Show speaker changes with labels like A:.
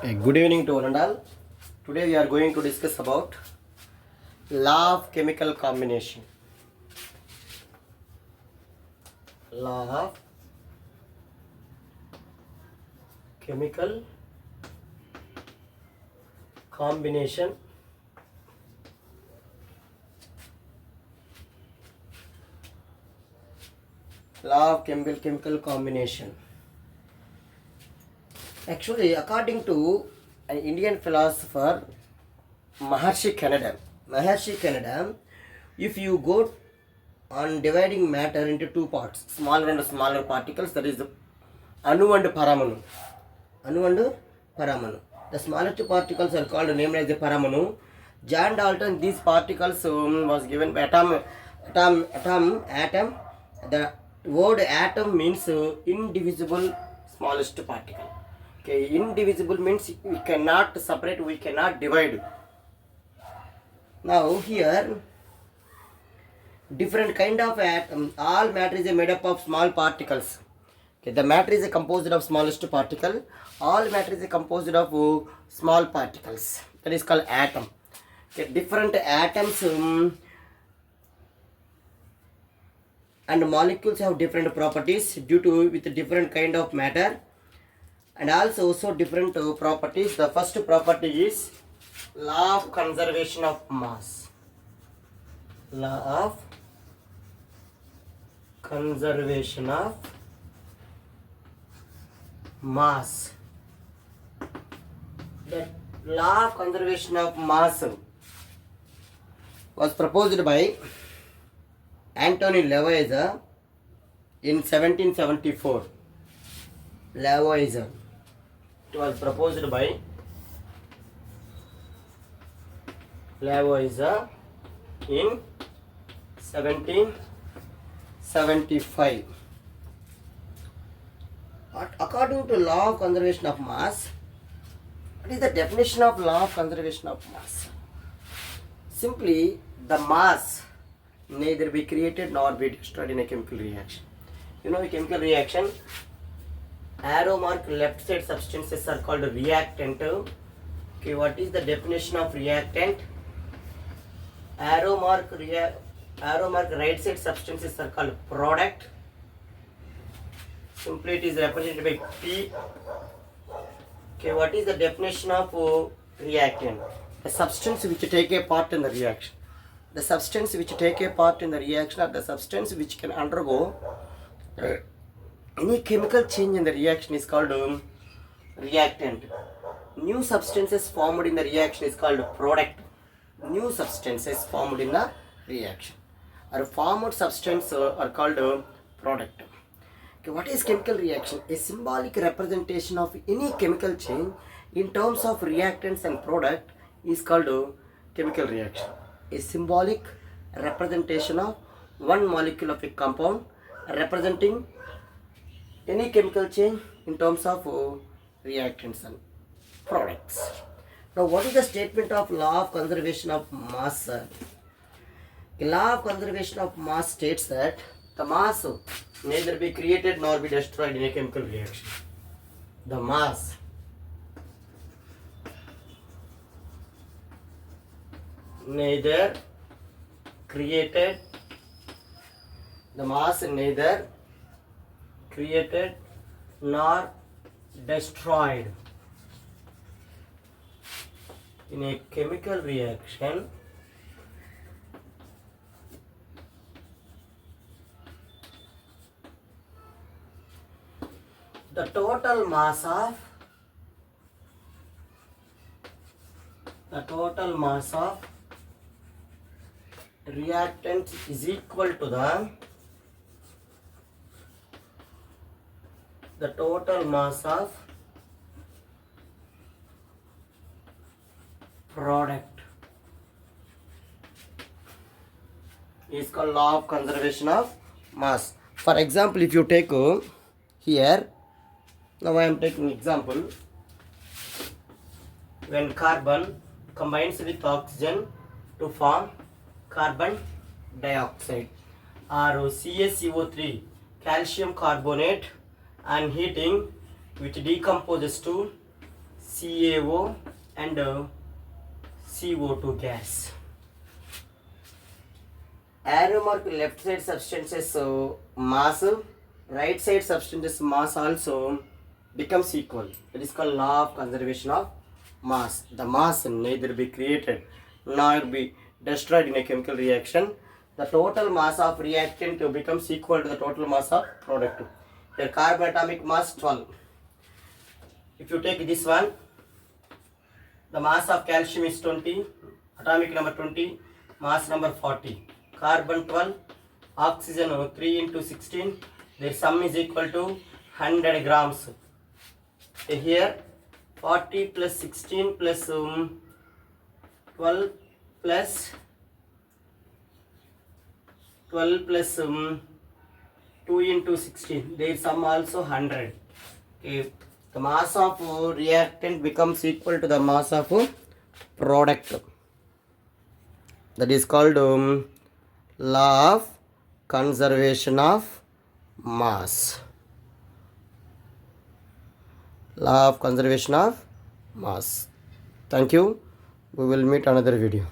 A: Good evening to one and all. Today we are going to discuss about law of chemical combination. Law of chemical combination. Law of chemical combination. Actually, according to an Indian philosopher Maharshi Kanada, if you go on dividing matter into two parts, smaller and smaller particles, that is the Anu and Paramanu. Anu and Paramanu. The smallest particles are called named as the Paramanu. John Dalton, these particles was given by atom. The word atom means indivisible smallest particle. Okay, indivisible means we cannot separate, we cannot divide. Now here, different kind of atom, all matter is made up of small particles. Okay, the matter is composed of smallest particle. All matter is composed of small particles. That is called atom. Okay, different atoms and molecules have different properties due to with different kind of matter, and also different properties. The first property is law of conservation of mass. Law of conservation of mass. The law of conservation of mass was proposed by Anthony Lavoisier in 1774. Lavoisier. It was proposed by Lavoisier in 1775. According to law of conservation of mass, what is the definition of law of conservation of mass? Simply, the mass neither be created nor be destroyed in a chemical reaction. You know, a chemical reaction, arrow mark left side substances are called reactant. Okay, what is the definition of reactant? Arrow mark right side substances are called product. Simply it is represented by P. Okay, what is the definition of reactant? A substance which take a part in the reaction. The substance which take a part in the reaction or the substance which can undergo any chemical change in the reaction is called reactant. New substances formed in the reaction is called product. New substances formed in the reaction or formed substance are called product. Okay, what is chemical reaction? A symbolic representation of any chemical change in terms of reactants and product is called chemical reaction. A symbolic representation of one molecule of a compound representing any chemical change in terms of reactants and products. Now, what is the statement of law of conservation of mass? The law of conservation of mass states that the mass neither be created nor be destroyed in a chemical reaction. The mass neither created nor destroyed in a chemical reaction. The total mass of reactant is equal to the total mass of product is called law of conservation of mass. For example, if you take here, now I am taking example, when carbon combines with oxygen to form carbon dioxide or CaCO3, calcium carbonate, and heating which decomposes to CaO and CO2 gas. Arrow mark left side substances mass, right side substances mass also becomes equal. That is called law of conservation of mass. The mass neither be created nor be destroyed in a chemical reaction. The total mass of reactant becomes equal to the total mass of product. Their carbon atomic mass 12. If you take this one, the mass of calcium is 20, atomic number 20, mass number 40. Carbon 12, oxygen 3 into 16, their sum is equal to 100 grams. Here 40 plus 16 plus 12 plus 2 into 16, their sum also 100. Okay. The mass of reactant becomes equal to the mass of product. That is called law of conservation of mass. Law of conservation of mass. Thank you. We will meet another video.